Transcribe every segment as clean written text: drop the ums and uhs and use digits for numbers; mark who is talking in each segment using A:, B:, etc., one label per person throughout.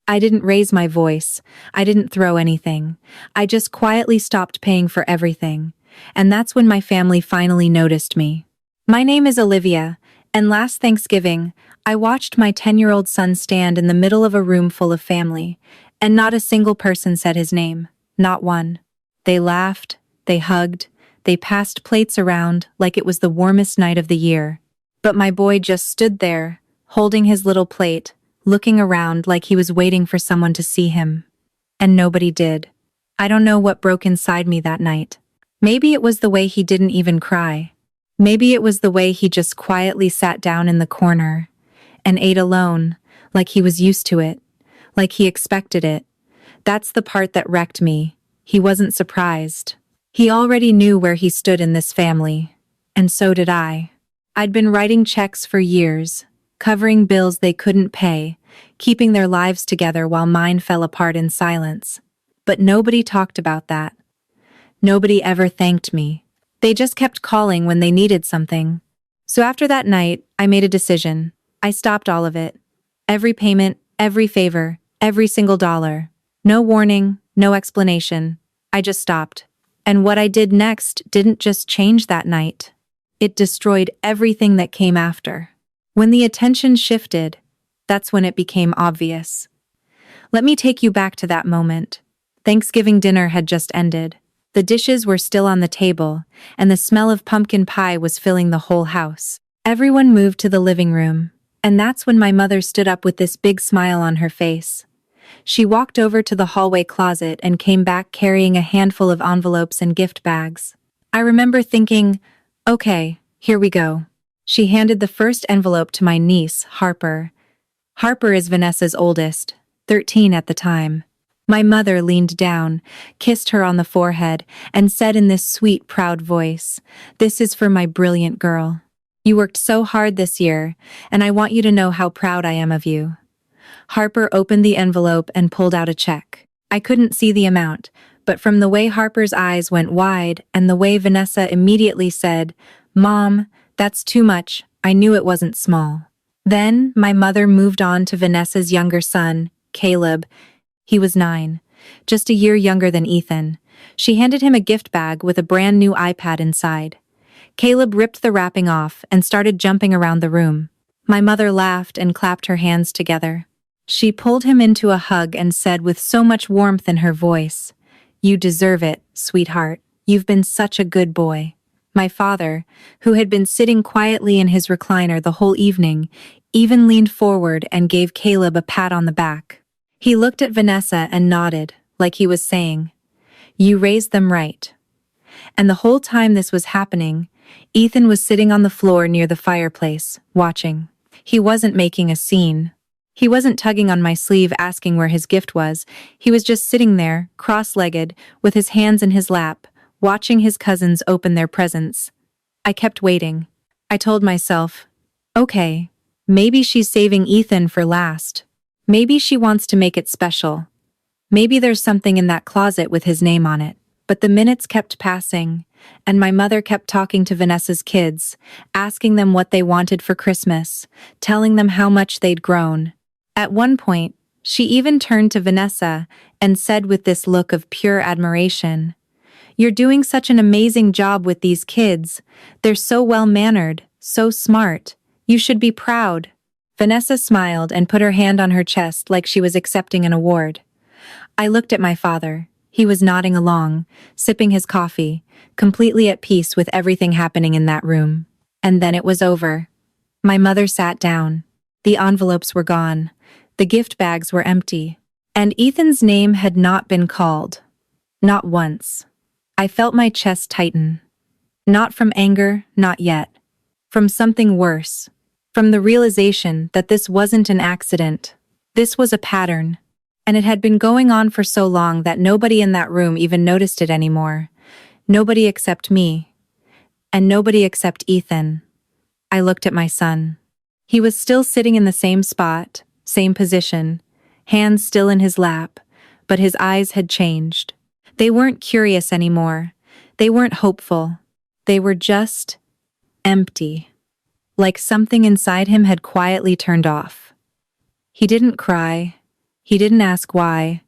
A: I didn't raise my voice. I didn't throw anything. I just quietly stopped paying for everything. And that's when my family finally noticed me. My name is Olivia, and last Thanksgiving, I watched my 10-year-old son stand in the middle of a room full of family, and not a single person said his name. Not one. They laughed, they hugged, they passed plates around like it was the warmest night of the year. But my boy just stood there, holding his little plate, looking around like he was waiting for someone to see him. And nobody did. I don't know what broke inside me that night. Maybe it was the way he didn't even cry. Maybe it was the way he just quietly sat down in the corner and ate alone, like he was used to it, like he expected it. That's the part that wrecked me. He wasn't surprised. He already knew where he stood in this family. And so did I. I'd been writing checks for years, covering bills they couldn't pay, keeping their lives together while mine fell apart in silence. But nobody talked about that. Nobody ever thanked me. They just kept calling when they needed something. So after that night, I made a decision. I stopped all of it. Every payment, every favor, every single dollar. No warning, no explanation. I just stopped. And what I did next didn't just change that night. It destroyed everything that came after. When the attention shifted, that's when it became obvious. Let me take you back to that moment. Thanksgiving dinner had just ended. The dishes were still on the table, and the smell of pumpkin pie was filling the whole house. Everyone moved to the living room, and that's when my mother stood up with this big smile on her face. She walked over to the hallway closet and came back carrying a handful of envelopes and gift bags. I remember thinking, okay, here we go. She handed the first envelope to my niece, Harper. Harper is Vanessa's oldest, 13 at the time. My mother leaned down, kissed her on the forehead, and said in this sweet, proud voice, "This is for my brilliant girl. You worked so hard this year, and I want you to know how proud I am of you." Harper opened the envelope and pulled out a check. I couldn't see the amount, but from the way Harper's eyes went wide and the way Vanessa immediately said, "Mom, that's too much," I knew it wasn't small. Then, my mother moved on to Vanessa's younger son, Caleb. He was 9, just a year younger than Ethan. She handed him a gift bag with a brand new iPad inside. Caleb ripped the wrapping off and started jumping around the room. My mother laughed and clapped her hands together. She pulled him into a hug and said with so much warmth in her voice, "You deserve it, sweetheart. You've been such a good boy." My father, who had been sitting quietly in his recliner the whole evening, even leaned forward and gave Caleb a pat on the back. He looked at Vanessa and nodded, like he was saying, "You raised them right." And the whole time this was happening, Ethan was sitting on the floor near the fireplace, watching. He wasn't making a scene. He wasn't tugging on my sleeve asking where his gift was. He was just sitting there, cross-legged, with his hands in his lap, watching his cousins open their presents. I kept waiting. I told myself, okay, maybe she's saving Ethan for last. Maybe she wants to make it special. Maybe there's something in that closet with his name on it. But the minutes kept passing, and my mother kept talking to Vanessa's kids, asking them what they wanted for Christmas, telling them how much they'd grown. At one point, she even turned to Vanessa and said with this look of pure admiration, "You're doing such an amazing job with these kids. They're so well-mannered, so smart. You should be proud." Vanessa smiled and put her hand on her chest like she was accepting an award. I looked at my father. He was nodding along, sipping his coffee, completely at peace with everything happening in that room. And then it was over. My mother sat down. The envelopes were gone. The gift bags were empty. And Ethan's name had not been called. Not once. I felt my chest tighten. Not from anger, not yet. From something worse. From the realization that this wasn't an accident. This was a pattern. And it had been going on for so long that nobody in that room even noticed it anymore. Nobody except me. And nobody except Ethan. I looked at my son. He was still sitting in the same spot, same position, hands still in his lap, but his eyes had changed. They weren't curious anymore. They weren't hopeful. They were just empty. Like something inside him had quietly turned off. He didn't cry. He didn't ask why.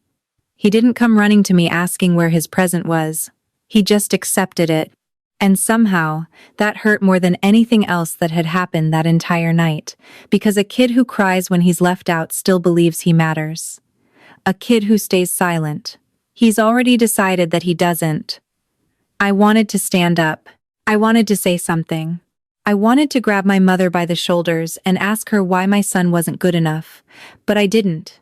A: He didn't come running to me asking where his present was. He just accepted it. And somehow, that hurt more than anything else that had happened that entire night, because a kid who cries when he's left out still believes he matters. A kid who stays silent. He's already decided that he doesn't. I wanted to stand up. I wanted to say something. I wanted to grab my mother by the shoulders and ask her why my son wasn't good enough, but I didn't.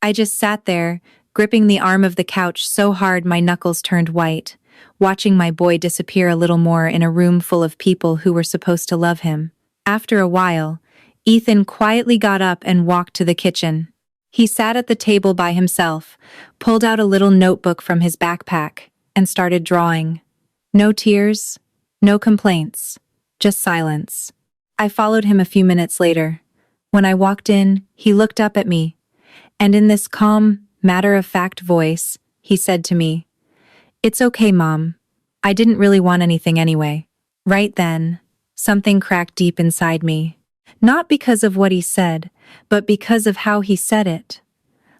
A: I just sat there, gripping the arm of the couch so hard my knuckles turned white, watching my boy disappear a little more in a room full of people who were supposed to love him. After a while, Ethan quietly got up and walked to the kitchen. He sat at the table by himself, pulled out a little notebook from his backpack, and started drawing. No tears, no complaints, just silence. I followed him a few minutes later. When I walked in, he looked up at me, and in this calm, matter-of-fact voice, he said to me, "It's okay, Mom. I didn't really want anything anyway." Right then, something cracked deep inside me. Not because of what he said, but because of how he said it.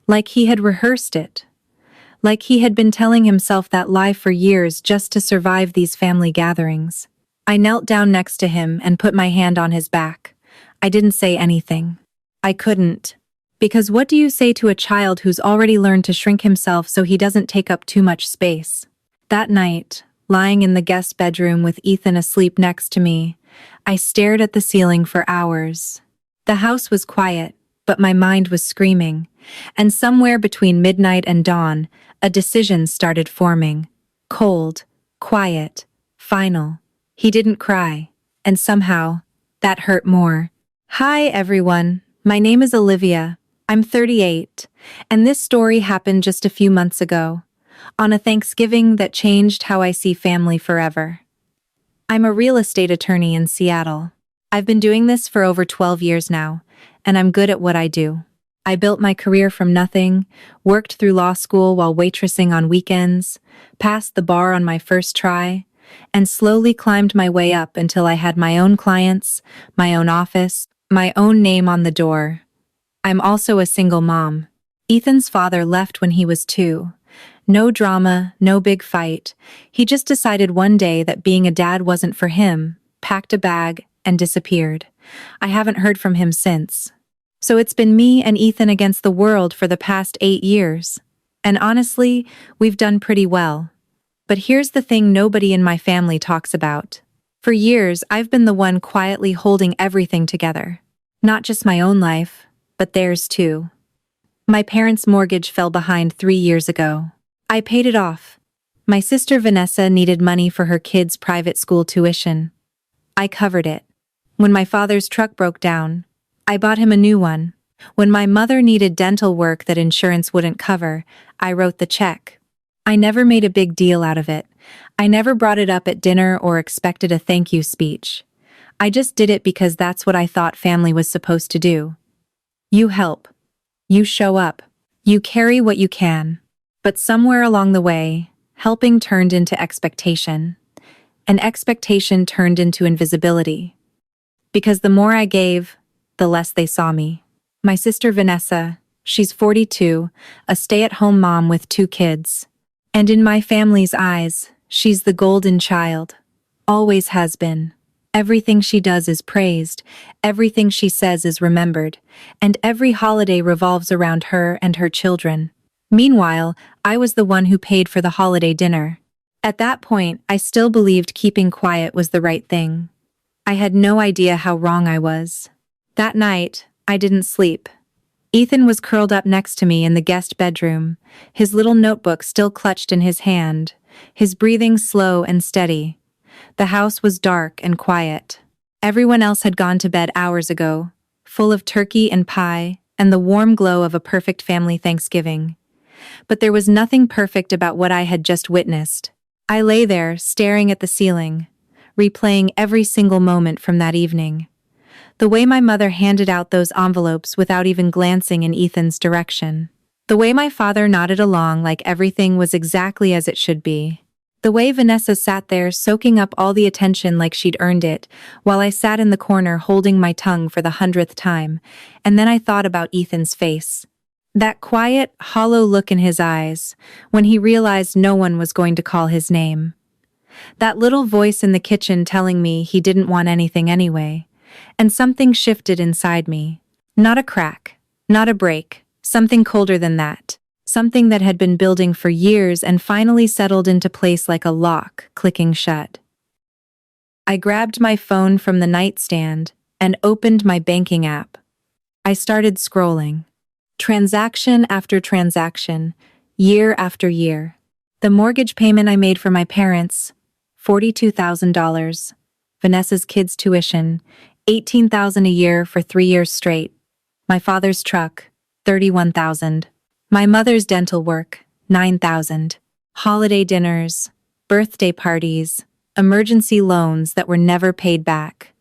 A: Like he had rehearsed it. Like he had been telling himself that lie for years just to survive these family gatherings. I knelt down next to him and put my hand on his back. I didn't say anything. I couldn't. Because what do you say to a child who's already learned to shrink himself so he doesn't take up too much space? That night, lying in the guest bedroom with Ethan asleep next to me, I stared at the ceiling for hours. The house was quiet, but my mind was screaming, and somewhere between midnight and dawn, a decision started forming. Cold, quiet, final. He didn't cry, and somehow, that hurt more. Hi everyone, my name is Olivia. I'm 38, and this story happened just a few months ago, on a Thanksgiving that changed how I see family forever. I'm a real estate attorney in Seattle. I've been doing this for over 12 years now, and I'm good at what I do. I built my career from nothing, worked through law school while waitressing on weekends, passed the bar on my first try, and slowly climbed my way up until I had my own clients, my own office, my own name on the door. I'm also a single mom. Ethan's father left when he was 2. No drama, no big fight. He just decided one day that being a dad wasn't for him, packed a bag, and disappeared. I haven't heard from him since. So it's been me and Ethan against the world for the past 8 years. And honestly, we've done pretty well. But here's the thing nobody in my family talks about. For years, I've been the one quietly holding everything together. Not just my own life, but theirs too. My parents' mortgage fell behind 3 years ago. I paid it off. My sister Vanessa needed money for her kids' private school tuition. I covered it. When my father's truck broke down, I bought him a new one. When my mother needed dental work that insurance wouldn't cover, I wrote the check. I never made a big deal out of it. I never brought it up at dinner or expected a thank you speech. I just did it because that's what I thought family was supposed to do. You help. You show up. You carry what you can. But somewhere along the way, helping turned into expectation. And expectation turned into invisibility. Because the more I gave, the less they saw me. My sister Vanessa, she's 42, a stay-at-home mom with 2 kids. And in my family's eyes, she's the golden child. Always has been. Everything she does is praised, everything she says is remembered, and every holiday revolves around her and her children. Meanwhile, I was the one who paid for the holiday dinner. At that point, I still believed keeping quiet was the right thing. I had no idea how wrong I was. That night, I didn't sleep. Ethan was curled up next to me in the guest bedroom, his little notebook still clutched in his hand, his breathing slow and steady. The house was dark and quiet. Everyone else had gone to bed hours ago, full of turkey and pie and the warm glow of a perfect family Thanksgiving. But there was nothing perfect about what I had just witnessed. I lay there, staring at the ceiling, replaying every single moment from that evening. The way my mother handed out those envelopes without even glancing in Ethan's direction. The way my father nodded along like everything was exactly as it should be. The way Vanessa sat there soaking up all the attention like she'd earned it, while I sat in the corner holding my tongue for the 100th time, and then I thought about Ethan's face. That quiet, hollow look in his eyes when he realized no one was going to call his name. That little voice in the kitchen telling me he didn't want anything anyway. And something shifted inside me. Not a crack, not a break, something colder than that. Something that had been building for years and finally settled into place like a lock clicking shut. I grabbed my phone from the nightstand and opened my banking app. I started scrolling. Transaction after transaction, year after year. The mortgage payment I made for my parents, $42,000. Vanessa's kids' tuition, $18,000 a year for 3 years straight. My father's truck, $31,000. My mother's dental work, $9,000. Holiday dinners, birthday parties, emergency loans that were never paid back.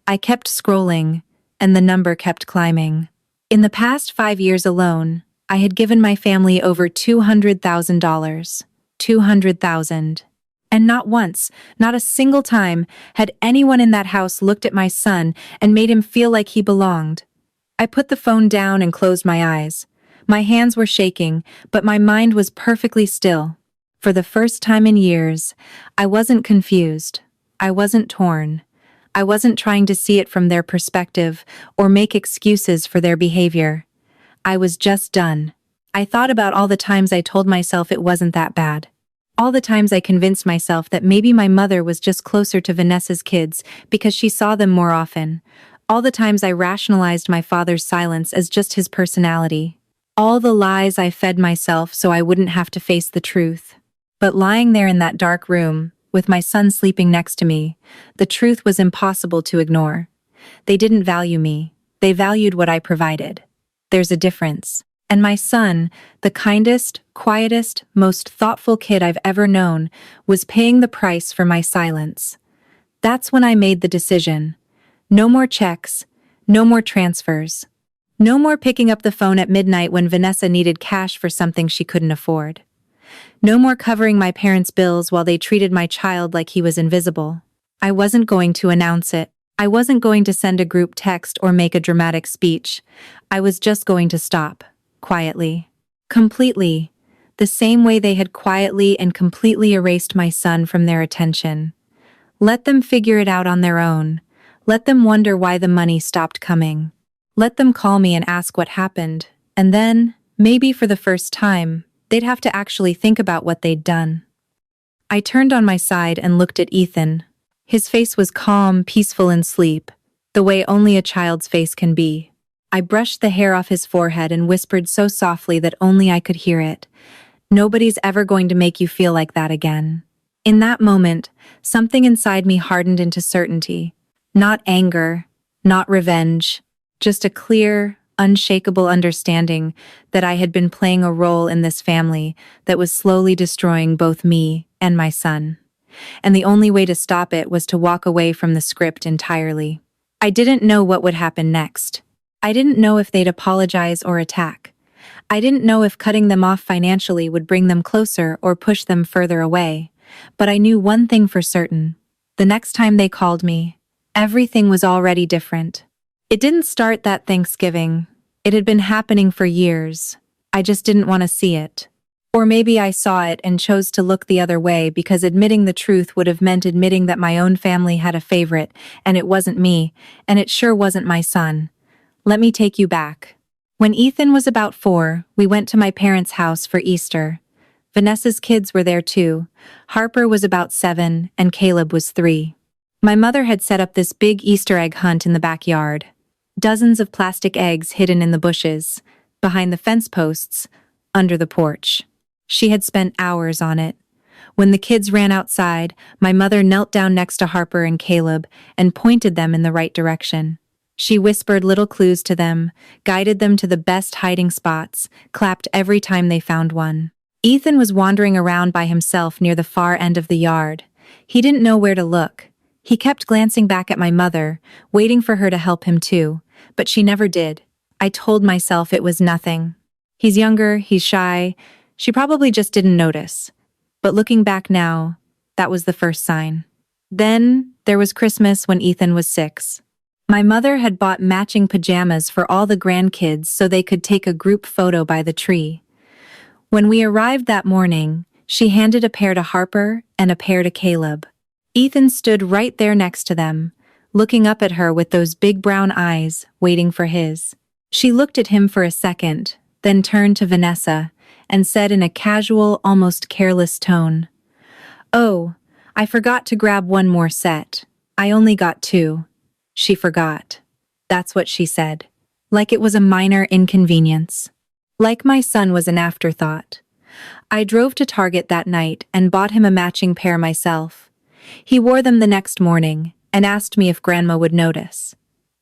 A: I kept scrolling, and the number kept climbing. In the past 5 years alone, I had given my family over $200,000. $200,000. And not once, not a single time, had anyone in that house looked at my son and made him feel like he belonged. I put the phone down and closed my eyes. My hands were shaking, but my mind was perfectly still. For the first time in years, I wasn't confused. I wasn't torn. I wasn't trying to see it from their perspective or make excuses for their behavior. I was just done. I thought about all the times I told myself it wasn't that bad. All the times I convinced myself that maybe my mother was just closer to Vanessa's kids because she saw them more often. All the times I rationalized my father's silence as just his personality. All the lies I fed myself so I wouldn't have to face the truth. But lying there in that dark room, with my son sleeping next to me, the truth was impossible to ignore. They didn't value me. They valued what I provided. There's a difference. And my son, the kindest, quietest, most thoughtful kid I've ever known, was paying the price for my silence. That's when I made the decision. No more checks, no more transfers. No more picking up the phone at midnight when Vanessa needed cash for something she couldn't afford. No more covering my parents' bills while they treated my child like he was invisible. I wasn't going to announce it. I wasn't going to send a group text or make a dramatic speech. I was just going to stop, quietly. Completely. The same way they had quietly and completely erased my son from their attention. Let them figure it out on their own. Let them wonder why the money stopped coming. Let them call me and ask what happened. And then, maybe for the first time, they'd have to actually think about what they'd done. I turned on my side and looked at Ethan. His face was calm, peaceful in sleep, the way only a child's face can be. I brushed the hair off his forehead and whispered so softly that only I could hear it. Nobody's ever going to make you feel like that again. In that moment, something inside me hardened into certainty. Not anger, not revenge, just a clear, unshakable understanding that I had been playing a role in this family that was slowly destroying both me and my son. And the only way to stop it was to walk away from the script entirely. I didn't know what would happen next. I didn't know if they'd apologize or attack. I didn't know if cutting them off financially would bring them closer or push them further away. But I knew one thing for certain. The next time they called me, everything was already different. It didn't start that Thanksgiving. It had been happening for years. I just didn't want to see it. Or maybe I saw it and chose to look the other way because admitting the truth would have meant admitting that my own family had a favorite, and it wasn't me, and it sure wasn't my son. Let me take you back. When Ethan was about 4, we went to my parents' house for Easter. Vanessa's kids were there too. Harper was about 7, and Caleb was 3. My mother had set up this big Easter egg hunt in the backyard. Dozens of plastic eggs hidden in the bushes, behind the fence posts, under the porch. She had spent hours on it. When the kids ran outside, my mother knelt down next to Harper and Caleb and pointed them in the right direction. She whispered little clues to them, guided them to the best hiding spots, clapped every time they found one. Ethan was wandering around by himself near the far end of the yard. He didn't know where to look. He kept glancing back at my mother, waiting for her to help him too, but she never did. I told myself it was nothing. He's younger, he's shy. She probably just didn't notice. But looking back now, that was the first sign. Then there was Christmas when Ethan was 6. My mother had bought matching pajamas for all the grandkids so they could take a group photo by the tree. When we arrived that morning, she handed a pair to Harper and a pair to Caleb. Ethan stood right there next to them, looking up at her with those big brown eyes, waiting for his. She looked at him for a second, then turned to Vanessa and said in a casual, almost careless tone, "Oh, I forgot to grab one more set. I only got two." She forgot. That's what she said. Like it was a minor inconvenience. Like my son was an afterthought. I drove to Target that night and bought him a matching pair myself. He wore them the next morning and asked me if Grandma would notice.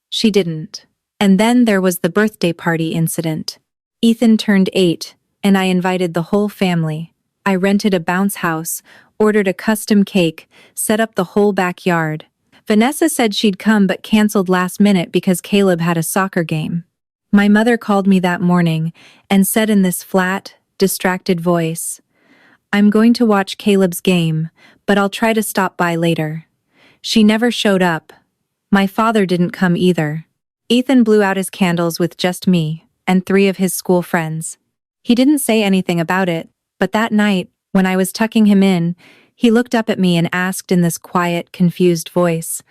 A: She didn't. And then there was the birthday party incident. Ethan turned 8, and I invited the whole family. I rented a bounce house, ordered a custom cake, set up the whole backyard. Vanessa said she'd come but canceled last minute because Caleb had a soccer game. My mother called me that morning and said in this flat, distracted voice, "I'm going to watch Caleb's game, but I'll try to stop by later." She never showed up. My father didn't come either. Ethan blew out his candles with just me and 3 of his school friends. He didn't say anything about it, but that night, when I was tucking him in, he looked up at me and asked in this quiet, confused voice,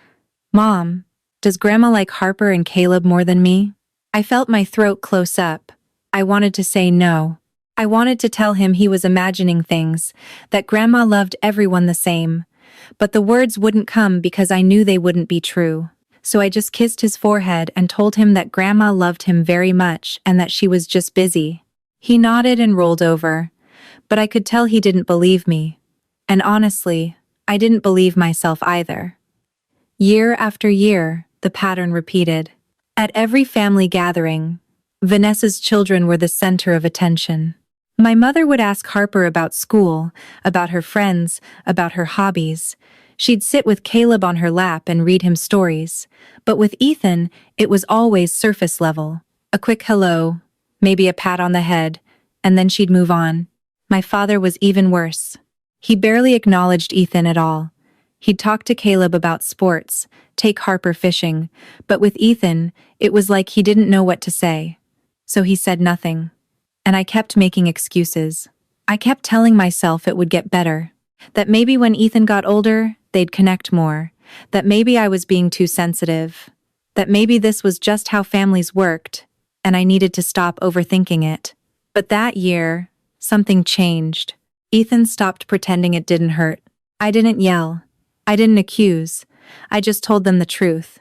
A: "Mom, does Grandma like Harper and Caleb more than me?" I felt my throat close up. I wanted to say no. I wanted to tell him he was imagining things, that Grandma loved everyone the same. But the words wouldn't come because I knew they wouldn't be true. So I just kissed his forehead and told him that Grandma loved him very much and that she was just busy. He nodded and rolled over, but I could tell he didn't believe me. And honestly, I didn't believe myself either. Year after year, the pattern repeated. At every family gathering, Vanessa's children were the center of attention. My mother would ask Harper about school, about her friends, about her hobbies. She'd sit with Caleb on her lap and read him stories. But with Ethan, it was always surface level. A quick hello, maybe a pat on the head, and then she'd move on. My father was even worse. He barely acknowledged Ethan at all. He'd talk to Caleb about sports, take Harper fishing, but with Ethan, it was like he didn't know what to say. So he said nothing. And I kept making excuses. I kept telling myself it would get better. That maybe when Ethan got older, they'd connect more. That maybe I was being too sensitive. That maybe this was just how families worked, and I needed to stop overthinking it. But that year, something changed. Ethan stopped pretending it didn't hurt. I didn't yell. I didn't accuse. I just told them the truth.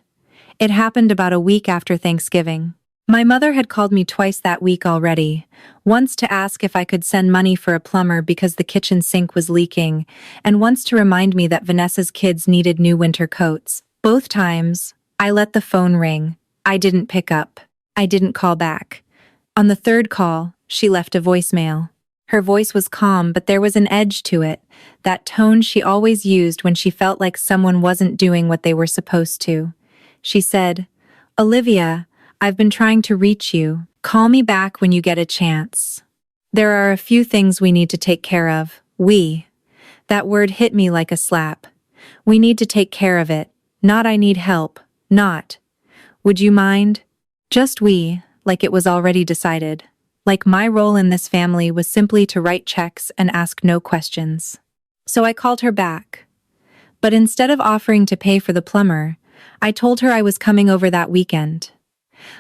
A: It happened about a week after Thanksgiving. My mother had called me twice that week already, once to ask if I could send money for a plumber because the kitchen sink was leaking, and once to remind me that Vanessa's kids needed new winter coats. Both times, I let the phone ring. I didn't pick up. I didn't call back. On the third call, she left a voicemail. Her voice was calm, but there was an edge to it, that tone she always used when she felt like someone wasn't doing what they were supposed to. She said, "Olivia, I've been trying to reach you. Call me back when you get a chance. There are a few things we need to take care of. That word hit me like a slap. We need to take care of it. Not I need help. Not. Would you mind? Just like it was already decided. Like my role in this family was simply to write checks and ask no questions." So I called her back. But instead of offering to pay for the plumber, I told her I was coming over that weekend.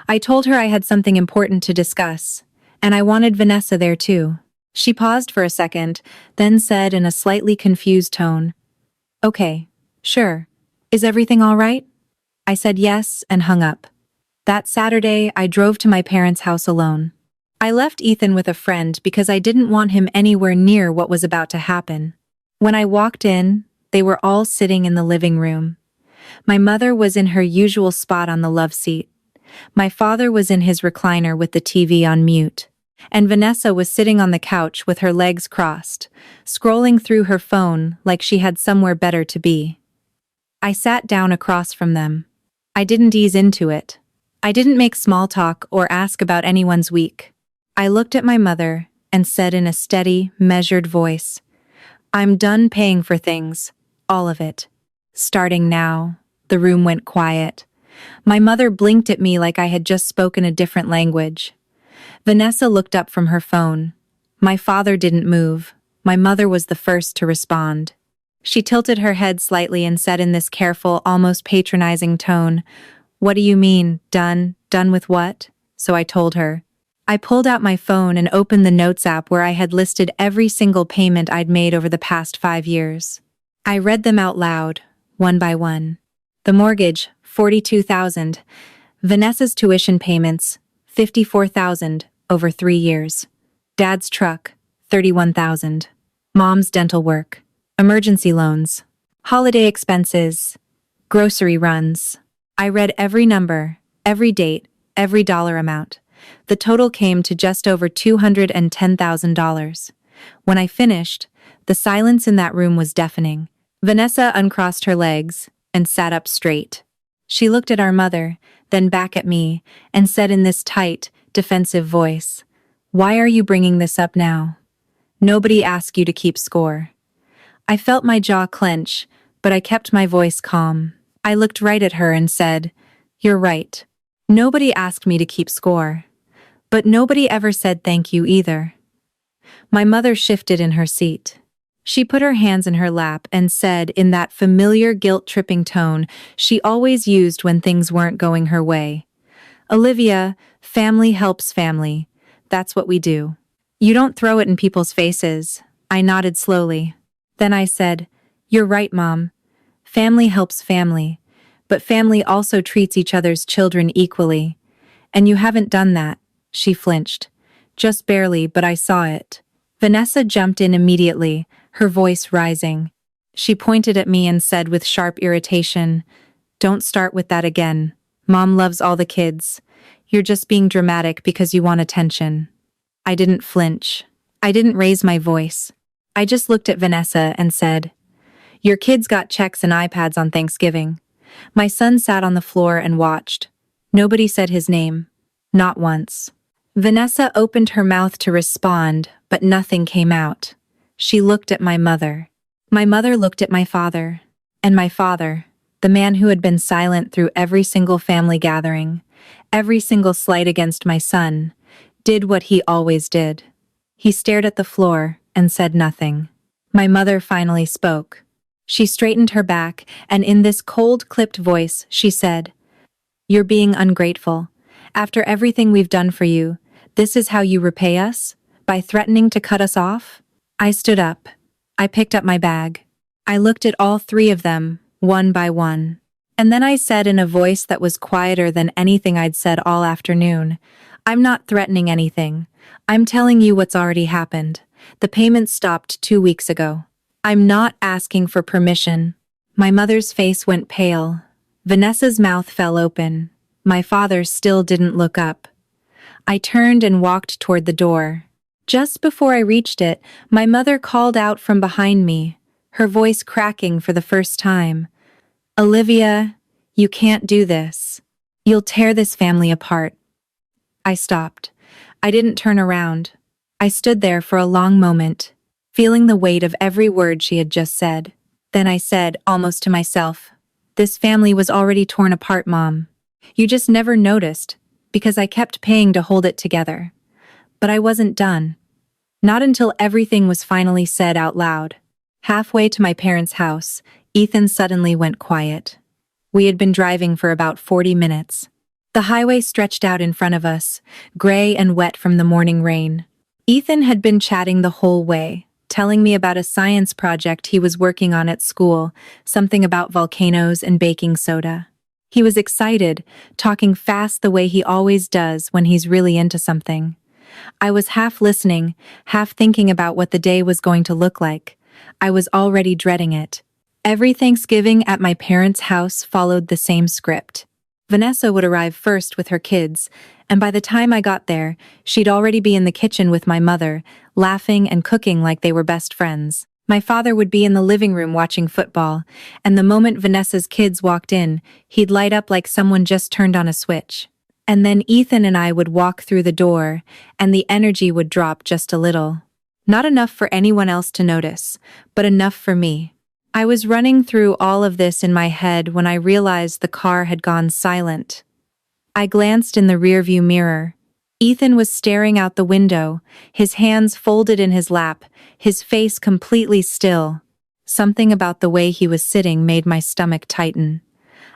A: I told her I had something important to discuss, and I wanted Vanessa there too. She paused for a second, then said in a slightly confused tone, "Okay, sure. Is everything all right?" I said yes and hung up. That Saturday, I drove to my parents' house alone. I left Ethan with a friend because I didn't want him anywhere near what was about to happen. When I walked in, they were all sitting in the living room. My mother was in her usual spot on the love seat. My father was in his recliner with the TV on mute. And Vanessa was sitting on the couch with her legs crossed, scrolling through her phone like she had somewhere better to be. I sat down across from them. I didn't ease into it. I didn't make small talk or ask about anyone's week. I looked at my mother and said in a steady, measured voice, "I'm done paying for things. All of it. Starting now." The room went quiet. My mother blinked at me like I had just spoken a different language. Vanessa looked up from her phone. My father didn't move. My mother was the first to respond. She tilted her head slightly and said in this careful, almost patronizing tone, "What do you mean, done? Done with what?" So I told her. I pulled out my phone and opened the Notes app where I had listed every single payment I'd made over the past 5 years. I read them out loud, one by one. The mortgage, $42,000. Vanessa's tuition payments, $54,000 over 3 years. Dad's truck, $31,000. Mom's dental work. Emergency loans. Holiday expenses. Grocery runs. I read every number, every date, every dollar amount. The total came to just over $210,000. When I finished, the silence in that room was deafening. Vanessa uncrossed her legs and sat up straight. She looked at our mother, then back at me, and said in this tight, defensive voice, "Why are you bringing this up now? Nobody asked you to keep score." I felt my jaw clench, but I kept my voice calm. I looked right at her and said, "You're right. Nobody asked me to keep score. But nobody ever said thank you either." My mother shifted in her seat. She put her hands in her lap and said in that familiar guilt-tripping tone she always used when things weren't going her way, "Olivia, family helps family. That's what we do. You don't throw it in people's faces." I nodded slowly. Then I said, "You're right, Mom. Family helps family, but family also treats each other's children equally. And you haven't done that." She flinched. Just barely, but I saw it. Vanessa jumped in immediately, her voice rising. She pointed at me and said with sharp irritation, "Don't start with that again. Mom loves all the kids. You're just being dramatic because you want attention." I didn't flinch. I didn't raise my voice. I just looked at Vanessa and said, "Your kids got checks and iPads on Thanksgiving." My son sat on the floor and watched. Nobody said his name. Not once. Vanessa opened her mouth to respond, but nothing came out. She looked at my mother. My mother looked at my father. And my father, the man who had been silent through every single family gathering, every single slight against my son, did what he always did. He stared at the floor and said nothing. My mother finally spoke. She straightened her back, and in this cold, clipped voice, she said, "You're being ungrateful. After everything we've done for you, this is how you repay us? By threatening to cut us off?" I stood up. I picked up my bag. I looked at all three of them, one by one. And then I said in a voice that was quieter than anything I'd said all afternoon, "I'm not threatening anything. I'm telling you what's already happened. The payment stopped 2 weeks ago. I'm not asking for permission." My mother's face went pale. Vanessa's mouth fell open. My father still didn't look up. I turned and walked toward the door. Just before I reached it, my mother called out from behind me, her voice cracking for the first time. "Olivia, you can't do this. You'll tear this family apart." I stopped. I didn't turn around. I stood there for a long moment, feeling the weight of every word she had just said. Then I said, almost to myself, "This family was already torn apart, Mom. You just never noticed, because I kept paying to hold it together." But I wasn't done. Not until everything was finally said out loud. Halfway to my parents' house, Ethan suddenly went quiet. We had been driving for about 40 minutes. The highway stretched out in front of us, gray and wet from the morning rain. Ethan had been chatting the whole way, telling me about a science project he was working on at school, something about volcanoes and baking soda. He was excited, talking fast the way he always does when he's really into something. I was half listening, half thinking about what the day was going to look like. I was already dreading it. Every Thanksgiving at my parents' house followed the same script. Vanessa would arrive first with her kids, and by the time I got there, she'd already be in the kitchen with my mother, laughing and cooking like they were best friends. My father would be in the living room watching football, and the moment Vanessa's kids walked in, he'd light up like someone just turned on a switch. And then Ethan and I would walk through the door, and the energy would drop just a little. Not enough for anyone else to notice, but enough for me. I was running through all of this in my head when I realized the car had gone silent. I glanced in the rearview mirror. Ethan was staring out the window, his hands folded in his lap, his face completely still. Something about the way he was sitting made my stomach tighten.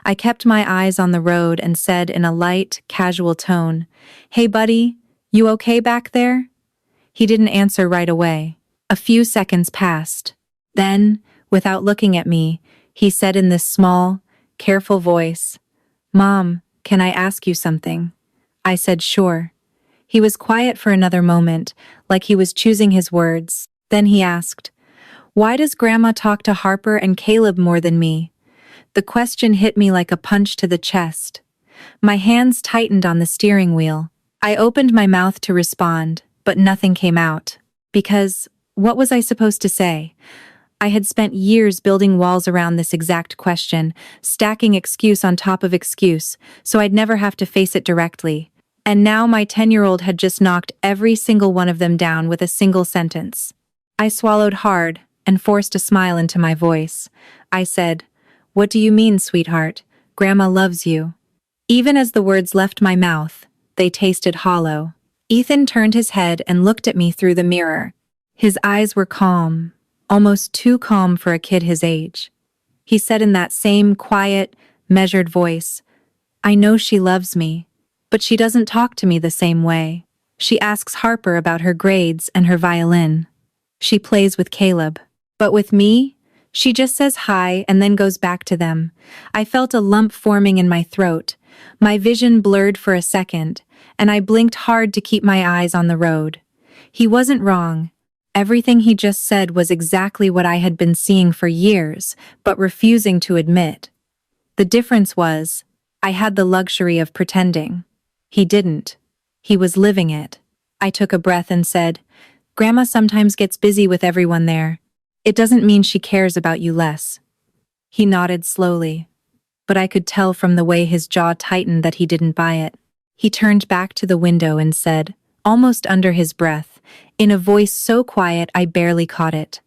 A: I kept my eyes on the road and said in a light, casual tone, "Hey buddy, you okay back there?" He didn't answer right away. A few seconds passed. Then, without looking at me, he said in this small, careful voice, "Mom, can I ask you something?" I said sure. He was quiet for another moment, like he was choosing his words. Then he asked, "Why does Grandma talk to Harper and Caleb more than me?" The question hit me like a punch to the chest. My hands tightened on the steering wheel. I opened my mouth to respond, but nothing came out. Because, what was I supposed to say? I had spent years building walls around this exact question, stacking excuse on top of excuse, so I'd never have to face it directly. And now my 10-year-old had just knocked every single one of them down with a single sentence. I swallowed hard and forced a smile into my voice. I said, "What do you mean, sweetheart? Grandma loves you." Even as the words left my mouth, they tasted hollow. Ethan turned his head and looked at me through the mirror. His eyes were calm, almost too calm for a kid his age. He said in that same quiet, measured voice, "I know she loves me, but she doesn't talk to me the same way. She asks Harper about her grades and her violin. She plays with Caleb. But with me, she just says hi and then goes back to them." I felt a lump forming in my throat. My vision blurred for a second, and I blinked hard to keep my eyes on the road. He wasn't wrong. Everything he just said was exactly what I had been seeing for years, but refusing to admit. The difference was, I had the luxury of pretending. He didn't. He was living it. I took a breath and said, "Grandma sometimes gets busy with everyone there. It doesn't mean she cares about you less." He nodded slowly, but I could tell from the way his jaw tightened that he didn't buy it. He turned back to the window and said, almost under his breath, in a voice so quiet I barely caught it,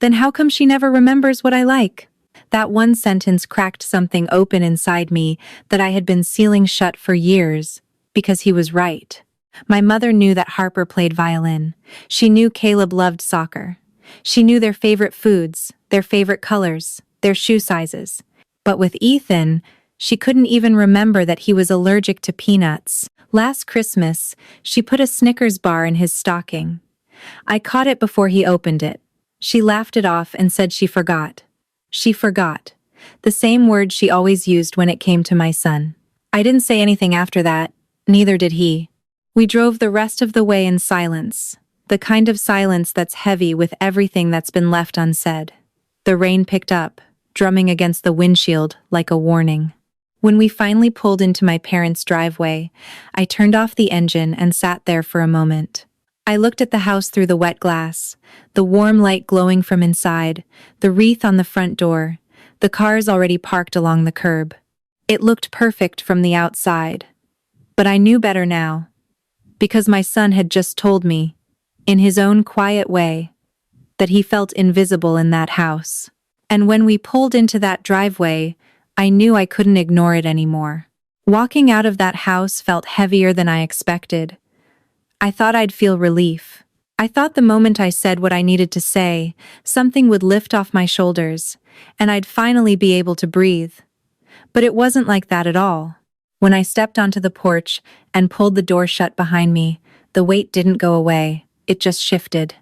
A: "Then how come she never remembers what I like?" That one sentence cracked something open inside me that I had been sealing shut for years, because he was right. My mother knew that Harper played violin. She knew Caleb loved soccer. She knew their favorite foods, their favorite colors, their shoe sizes. But with Ethan, she couldn't even remember that he was allergic to peanuts. Last Christmas, she put a Snickers bar in his stocking. I caught it before he opened it. She laughed it off and said she forgot. She forgot. The same word she always used when it came to my son. I didn't say anything after that, neither did he. We drove the rest of the way in silence, the kind of silence that's heavy with everything that's been left unsaid. The rain picked up, drumming against the windshield like a warning. When we finally pulled into my parents' driveway, I turned off the engine and sat there for a moment. I looked at the house through the wet glass, the warm light glowing from inside, the wreath on the front door, the cars already parked along the curb. It looked perfect from the outside. But I knew better now, because my son had just told me, in his own quiet way, that he felt invisible in that house. And when we pulled into that driveway, I knew I couldn't ignore it anymore. Walking out of that house felt heavier than I expected. I thought I'd feel relief. I thought the moment I said what I needed to say, something would lift off my shoulders, and I'd finally be able to breathe. But it wasn't like that at all. When I stepped onto the porch and pulled the door shut behind me, the weight didn't go away, it just shifted.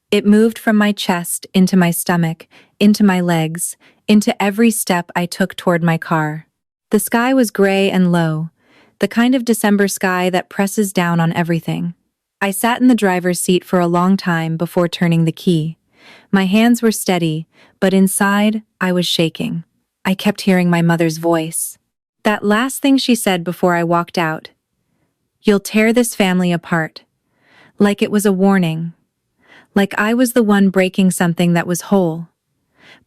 A: It moved from my chest into my stomach, into my legs, into every step I took toward my car. The sky was gray and low, the kind of December sky that presses down on everything. I sat in the driver's seat for a long time before turning the key. My hands were steady, but inside, I was shaking. I kept hearing my mother's voice. That last thing she said before I walked out. "You'll tear this family apart." Like it was a warning. Like I was the one breaking something that was whole.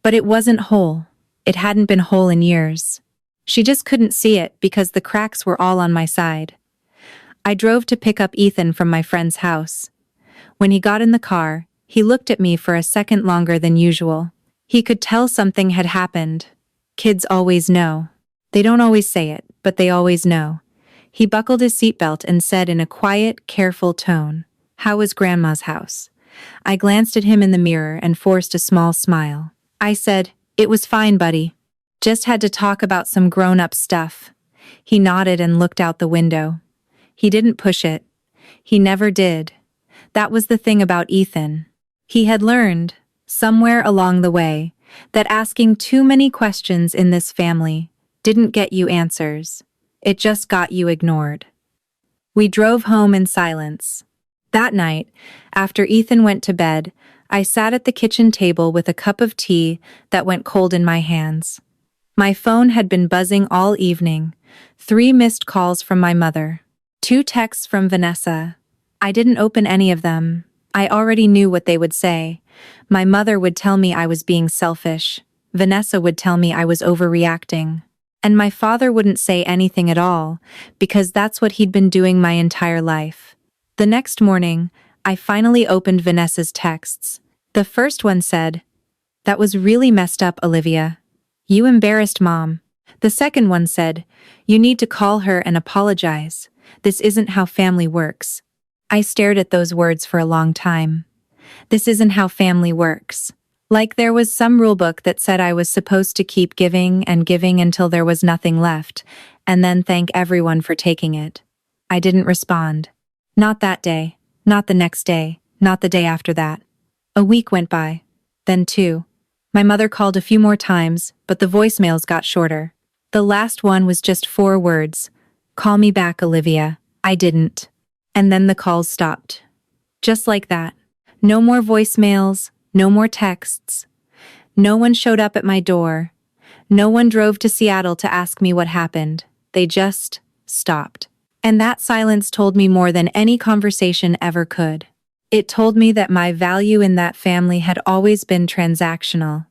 A: But it wasn't whole. It hadn't been whole in years. She just couldn't see it because the cracks were all on my side. I drove to pick up Ethan from my friend's house. When he got in the car, he looked at me for a second longer than usual. He could tell something had happened. Kids always know. They don't always say it, but they always know. He buckled his seatbelt and said in a quiet, careful tone, "How was Grandma's house?" I glanced at him in the mirror and forced a small smile. I said, "It was fine, buddy. Just had to talk about some grown-up stuff." He nodded and looked out the window. He didn't push it. He never did. That was the thing about Ethan. He had learned, somewhere along the way, that asking too many questions in this family didn't get you answers. It just got you ignored. We drove home in silence. That night, after Ethan went to bed, I sat at the kitchen table with a cup of tea that went cold in my hands. My phone had been buzzing all evening. 3 missed calls from my mother. 2 texts from Vanessa. I didn't open any of them. I already knew what they would say. My mother would tell me I was being selfish. Vanessa would tell me I was overreacting. And my father wouldn't say anything at all, because that's what he'd been doing my entire life. The next morning, I finally opened Vanessa's texts. The first one said, "That was really messed up, Olivia. You embarrassed Mom." The second one said, "You need to call her and apologize. This isn't how family works." I stared at those words for a long time. This isn't how family works. Like there was some rulebook that said I was supposed to keep giving and giving until there was nothing left, and then thank everyone for taking it. I didn't respond. Not that day, not the next day, not the day after that. A week went by, then 2. My mother called a few more times, but the voicemails got shorter. The last one was just 4 words. "Call me back, Olivia." I didn't. And then the calls stopped. Just like that. No more voicemails, no more texts. No one showed up at my door. No one drove to Seattle to ask me what happened. They just stopped. And that silence told me more than any conversation ever could. It told me that my value in that family had always been transactional.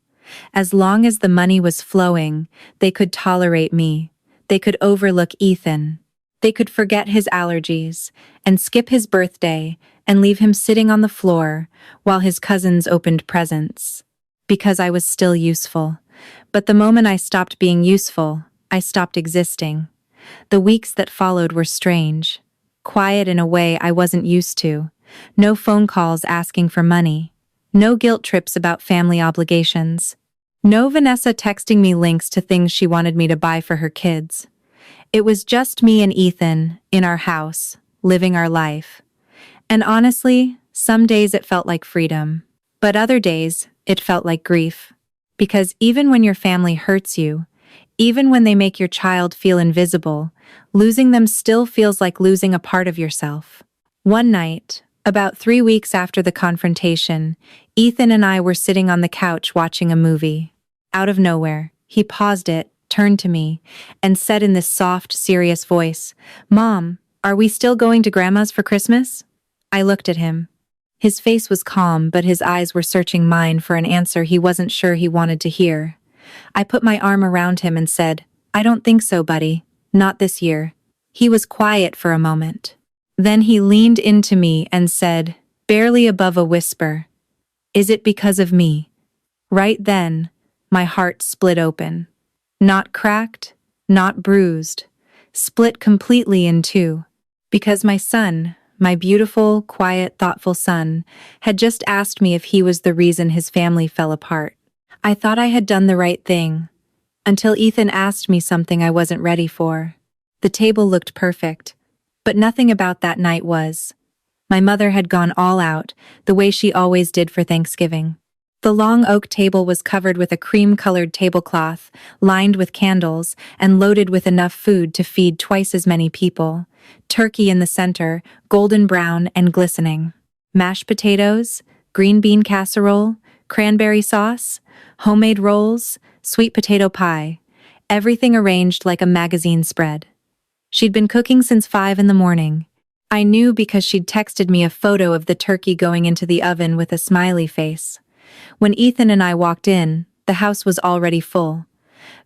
A: As long as the money was flowing, they could tolerate me. They could overlook Ethan. They could forget his allergies and skip his birthday and leave him sitting on the floor while his cousins opened presents. Because I was still useful. But the moment I stopped being useful, I stopped existing. The weeks that followed were strange. Quiet in a way I wasn't used to. No phone calls asking for money. No guilt trips about family obligations. No Vanessa texting me links to things she wanted me to buy for her kids. It was just me and Ethan, in our house, living our life. And honestly, some days it felt like freedom. But other days, it felt like grief. Because even when your family hurts you, even when they make your child feel invisible, losing them still feels like losing a part of yourself. One night, about 3 weeks after the confrontation, Ethan and I were sitting on the couch watching a movie. Out of nowhere, he paused it, turned to me, and said in this soft, serious voice, "Mom, are we still going to Grandma's for Christmas?" I looked at him. His face was calm, but his eyes were searching mine for an answer he wasn't sure he wanted to hear. I put my arm around him and said, "I don't think so, buddy. Not this year." He was quiet for a moment. Then he leaned into me and said, barely above a whisper, "Is it because of me?" Right then, my heart split open. Not cracked, not bruised, split completely in 2. Because my son, my beautiful, quiet, thoughtful son, had just asked me if he was the reason his family fell apart. I thought I had done the right thing, until Ethan asked me something I wasn't ready for. The table looked perfect, but nothing about that night was. My mother had gone all out, the way she always did for Thanksgiving. The long oak table was covered with a cream-colored tablecloth, lined with candles, and loaded with enough food to feed twice as many people. Turkey in the center, golden brown and glistening. Mashed potatoes, green bean casserole, cranberry sauce, homemade rolls, sweet potato pie. Everything arranged like a magazine spread. She'd been cooking since 5 in the morning. I knew because she'd texted me a photo of the turkey going into the oven with a smiley face. When Ethan and I walked in, the house was already full.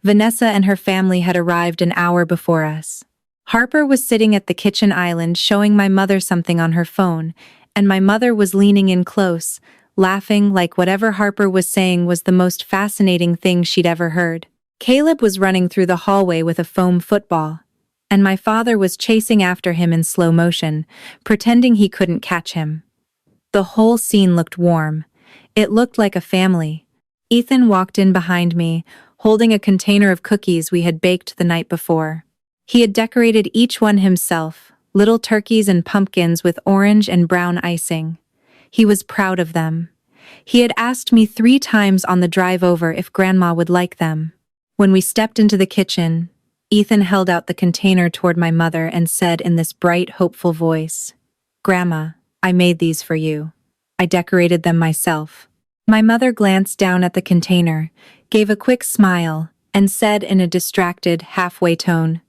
A: Vanessa and her family had arrived an hour before us. Harper was sitting at the kitchen island showing my mother something on her phone, and my mother was leaning in close, laughing like whatever Harper was saying was the most fascinating thing she'd ever heard. Caleb was running through the hallway with a foam football, and my father was chasing after him in slow motion, pretending he couldn't catch him. The whole scene looked warm. It looked like a family. Ethan walked in behind me, holding a container of cookies we had baked the night before. He had decorated each one himself, little turkeys and pumpkins with orange and brown icing. He was proud of them. He had asked me 3 times on the drive over if Grandma would like them. When we stepped into the kitchen, Ethan held out the container toward my mother and said in this bright, hopeful voice, "Grandma, I made these for you. I decorated them myself." My mother glanced down at the container, gave a quick smile, and said in a distracted, halfway tone,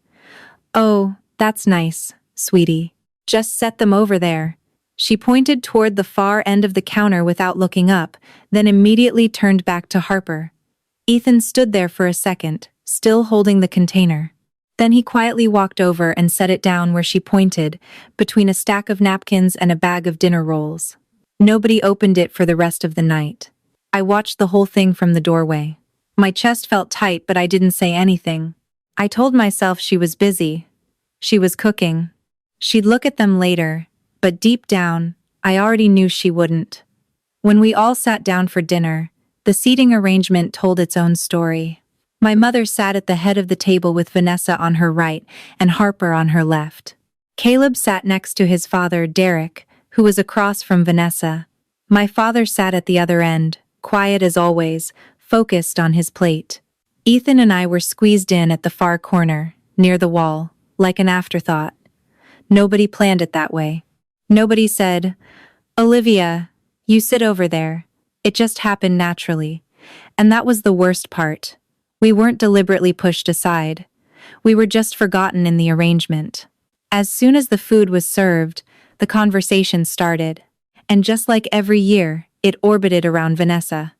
A: "Oh, that's nice, sweetie. Just set them over there." She pointed toward the far end of the counter without looking up, then immediately turned back to Harper. Ethan stood there for a second, still holding the container. Then he quietly walked over and set it down where she pointed, between a stack of napkins and a bag of dinner rolls. Nobody opened it for the rest of the night. I watched the whole thing from the doorway. My chest felt tight, but I didn't say anything. I told myself she was busy. She was cooking. She'd look at them later, but deep down, I already knew she wouldn't. When we all sat down for dinner, the seating arrangement told its own story. My mother sat at the head of the table with Vanessa on her right and Harper on her left. Caleb sat next to his father, Derek, who was across from Vanessa. My father sat at the other end, quiet as always, focused on his plate. Ethan and I were squeezed in at the far corner, near the wall, like an afterthought. Nobody planned it that way. Nobody said, "Olivia, you sit over there." It just happened naturally. And that was the worst part. We weren't deliberately pushed aside. We were just forgotten in the arrangement. As soon as the food was served, the conversation started. And just like every year, it orbited around Vanessa.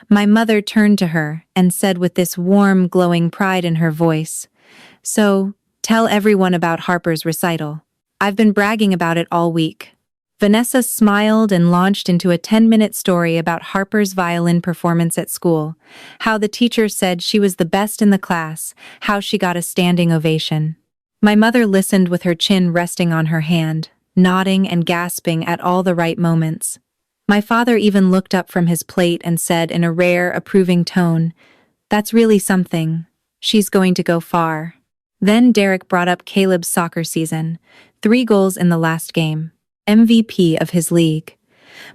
A: My mother turned to her and said with this warm, glowing pride in her voice, "So, tell everyone about Harper's recital. I've been bragging about it all week." Vanessa smiled and launched into a 10-minute story about Harper's violin performance at school, how the teacher said she was the best in the class, how she got a standing ovation. My mother listened with her chin resting on her hand, nodding and gasping at all the right moments. My father even looked up from his plate and said in a rare, approving tone, "That's really something. She's going to go far." Then Derek brought up Caleb's soccer season, 3 goals in the last game. MVP of his league.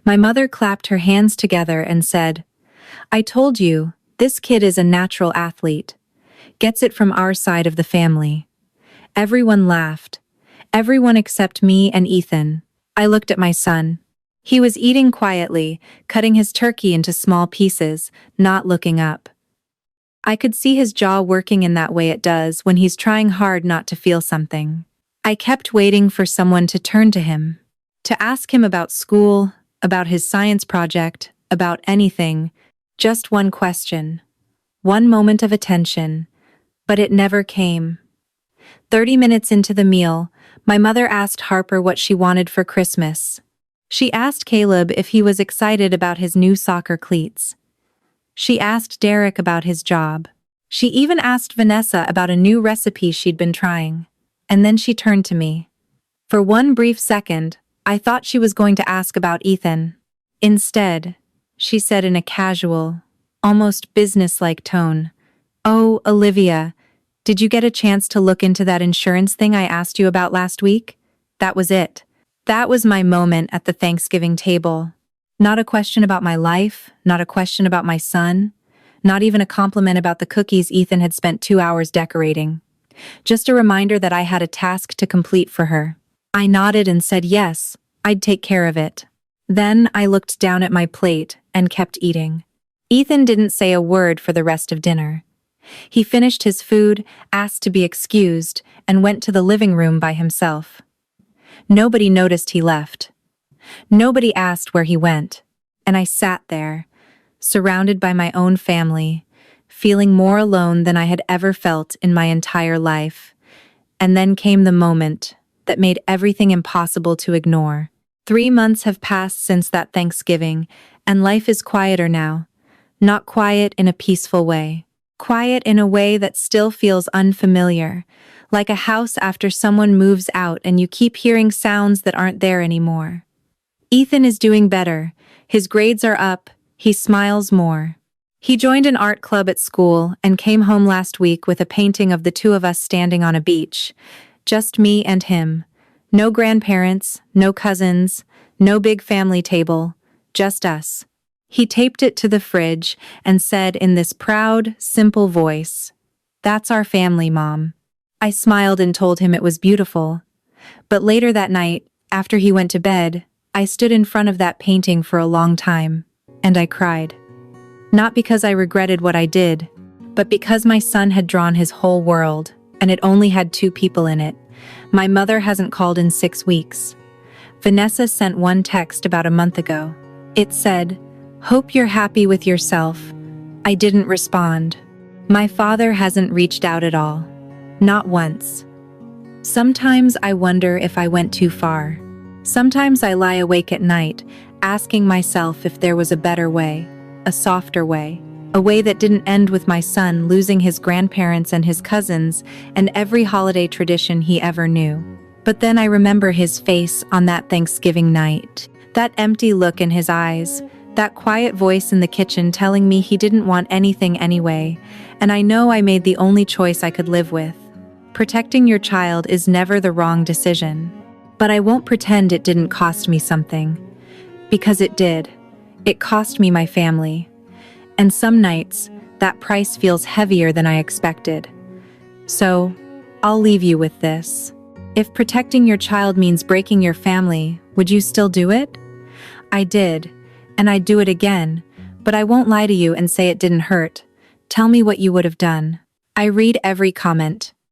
A: My mother clapped her hands together and said, "I told you, this kid is a natural athlete. Gets it from our side of the family." Everyone laughed. Everyone except me and Ethan. I looked at my son. He was eating quietly, cutting his turkey into small pieces, not looking up. I could see his jaw working in that way it does when he's trying hard not to feel something. I kept waiting for someone to turn to him. To ask him about school, about his science project, about anything. Just one question. One moment of attention. But it never came. 30 minutes into the meal, my mother asked Harper what she wanted for Christmas. She asked Caleb if he was excited about his new soccer cleats. She asked Derek about his job. She even asked Vanessa about a new recipe she'd been trying. And then she turned to me. For one brief second, I thought she was going to ask about Ethan. Instead, she said in a casual, almost business-like tone, "Oh, Olivia, did you get a chance to look into that insurance thing I asked you about last week?" That was it. That was my moment at the Thanksgiving table. Not a question about my life, not a question about my son, not even a compliment about the cookies Ethan had spent 2 hours decorating. Just a reminder that I had a task to complete for her. I nodded and said yes, I'd take care of it. Then I looked down at my plate and kept eating. Ethan didn't say a word for the rest of dinner. He finished his food, asked to be excused, and went to the living room by himself. Nobody noticed he left. Nobody asked where he went, and I sat there, surrounded by my own family, feeling more alone than I had ever felt in my entire life. And then came the moment that made everything impossible to ignore. 3 months have passed since that Thanksgiving, and life is quieter now. Not quiet in a peaceful way. Quiet in a way that still feels unfamiliar, like a house after someone moves out and you keep hearing sounds that aren't there anymore. Ethan is doing better. His grades are up. He smiles more. He joined an art club at school and came home last week with a painting of the two of us standing on a beach. Just me and him. No grandparents, no cousins, no big family table, just us. He taped it to the fridge and said in this proud, simple voice, "That's our family, Mom." I smiled and told him it was beautiful. But later that night, after he went to bed, I stood in front of that painting for a long time, and I cried. Not because I regretted what I did, but because my son had drawn his whole world, and it only had 2 people in it. My mother hasn't called in 6 weeks. Vanessa sent one text about a month ago. It said, "Hope you're happy with yourself." I didn't respond. My father hasn't reached out at all. Not once. Sometimes I wonder if I went too far. Sometimes I lie awake at night, asking myself if there was a better way, a softer way, a way that didn't end with my son losing his grandparents and his cousins and every holiday tradition he ever knew. But then I remember his face on that Thanksgiving night, that empty look in his eyes, that quiet voice in the kitchen telling me he didn't want anything anyway, and I know I made the only choice I could live with. Protecting your child is never the wrong decision. But I won't pretend it didn't cost me something. Because it did. It cost me my family. And some nights, that price feels heavier than I expected. So, I'll leave you with this. If protecting your child means breaking your family, would you still do it? I did, and I'd do it again, but I won't lie to you and say it didn't hurt. Tell me what you would have done. I read every comment.